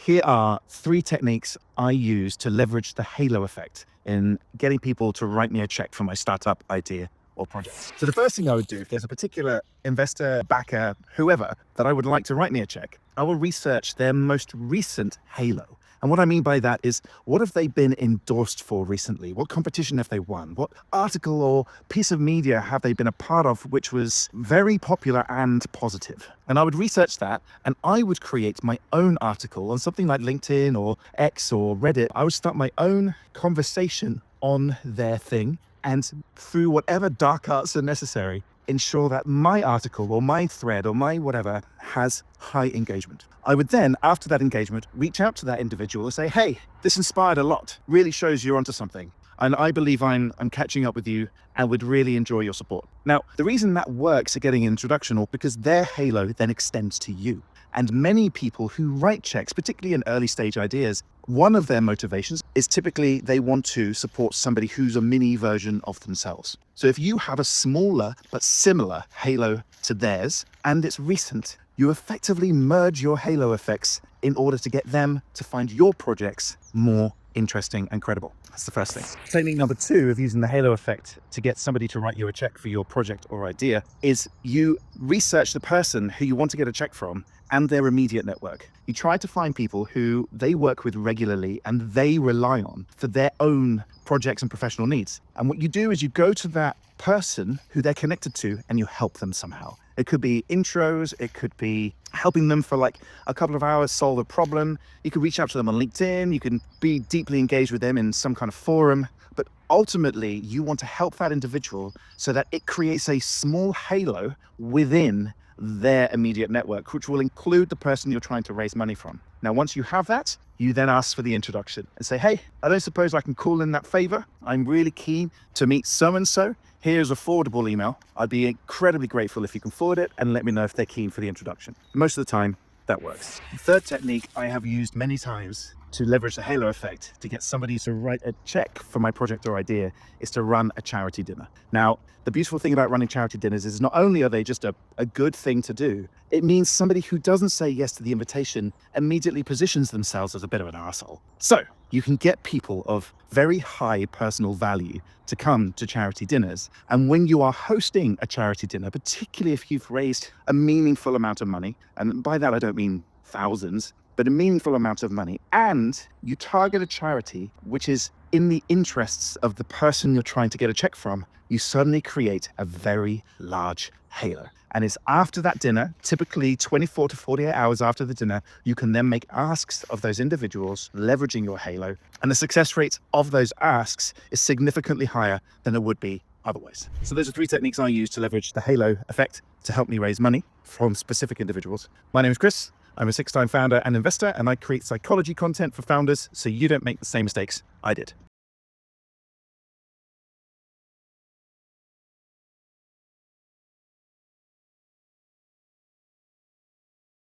Here are 3 techniques I use to leverage the halo effect in getting people to write me a check for my startup idea or project. So the first thing I would do, if there's a particular investor, backer, whoever that I would like to write me a check, I will research their most recent halo. And what I mean by that is, what have they been endorsed for recently? What competition have they won? What article or piece of media have they been a part of which was very popular and positive? And I would research that, and I would create my own article on something like LinkedIn or X or Reddit. I would start my own conversation on their thing, and through whatever dark arts are necessary, ensure that my article or my thread or my whatever has high engagement. I would then, after that engagement, reach out to that individual and say, hey, this inspired a lot, really shows you're onto something. And I believe I'm catching up with you and would really enjoy your support. Now, the reason that works at getting an introduction is because their halo then extends to you. And many people who write checks, particularly in early stage ideas, one of their motivations is typically they want to support somebody who's a mini version of themselves. So if you have a smaller but similar halo to theirs and it's recent, you effectively merge your halo effects in order to get them to find your projects more interesting and credible. That's the first thing. Technique number 2 of using the halo effect to get somebody to write you a check for your project or idea is you research the person who you want to get a check from and their immediate network. You try to find people who they work with regularly and they rely on for their own projects and professional needs. And what you do is you go to that person who they're connected to and you help them somehow. It could be intros, it could be helping them for like a couple of hours solve a problem. You could reach out to them on LinkedIn, you can be deeply engaged with them in some kind of forum, but ultimately you want to help that individual so that it creates a small halo within their immediate network, which will include the person you're trying to raise money from. Now, once you have that, you then ask for the introduction and say, hey, I don't suppose I can call in that favor. I'm really keen to meet so-and-so. Here's a forwardable email. I'd be incredibly grateful if you can forward it and let me know if they're keen for the introduction. Most of the time, that works. The third technique I have used many times to leverage the halo effect to get somebody to write a check for my project or idea is to run a charity dinner. Now, the beautiful thing about running charity dinners is not only are they just a good thing to do, it means somebody who doesn't say yes to the invitation immediately positions themselves as a bit of an arsehole. So you can get people of very high personal value to come to charity dinners. And when you are hosting a charity dinner, particularly if you've raised a meaningful amount of money, and by that I don't mean thousands, but a meaningful amount of money, and you target a charity which is in the interests of the person you're trying to get a check from, you suddenly create a very large halo. And it's after that dinner, typically 24 to 48 hours after the dinner, you can then make asks of those individuals, leveraging your halo. And the success rate of those asks is significantly higher than it would be otherwise. So those are 3 techniques I use to leverage the halo effect to help me raise money from specific individuals. My name is Chris. I'm a 6-time founder and investor, and I create psychology content for founders so you don't make the same mistakes I did.